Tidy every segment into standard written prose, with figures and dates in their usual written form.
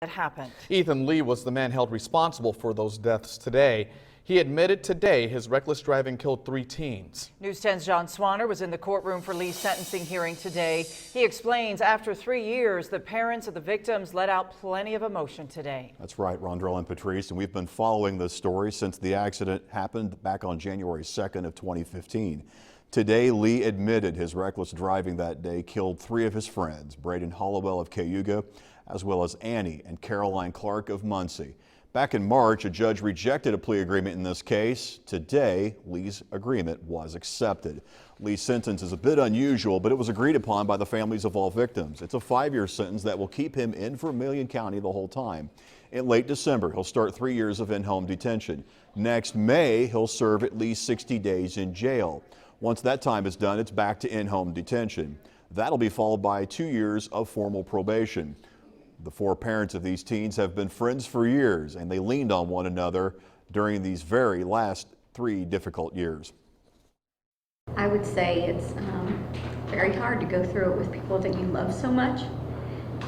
that happened. Ethan Lee was the man held responsible for those deaths today. He admitted today his reckless driving killed 3 teens. News 10's John Swanner was in the courtroom for Lee's sentencing hearing today. He explains after 3 years, the parents of the victims let out plenty of emotion today. That's right, Rondrell and Patrice, and we've been following this story since the accident happened back on January 2nd of 2015. Today, Lee admitted his reckless driving that day killed 3 of his friends, Braden Hollowell of Cayuga, as well as Annie and Caroline Clark of Muncie. Back in March, a judge rejected a plea agreement in this case. Today, Lee's agreement was accepted. Lee's sentence is a bit unusual, but it was agreed upon by the families of all victims. It's a 5-year sentence that will keep him in Vermilion County the whole time. In late December, he'll start 3 years of in-home detention. Next May, he'll serve at least 60 days in jail. Once that time is done, it's back to in-home detention. That'll be followed by 2 years of formal probation. The 4 parents of these teens have been friends for years, and they leaned on one another during these very last 3 difficult years. I would say it's very hard to go through it with people that you love so much,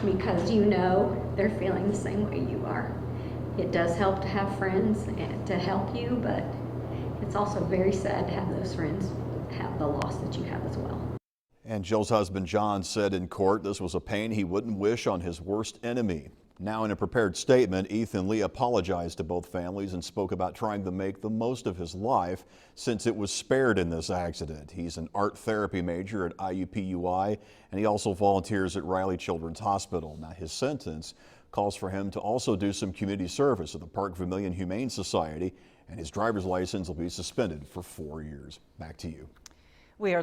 because you know they're feeling the same way you are. It does help to have friends and to help you, but it's also very sad to have those friends have the loss that you have as well. And Jill's husband John said in court this was a pain he wouldn't wish on his worst enemy. Now, in a prepared statement, Ethan Lee apologized to both families and spoke about trying to make the most of his life since it was spared in this accident. He's an art therapy major at WTHI-TV, and he also volunteers at Riley Children's Hospital. Now, his sentence calls for him to also do some community service at the Park Vermilion Humane Society, and his driver's license will be suspended for 4 years. Back to you. We are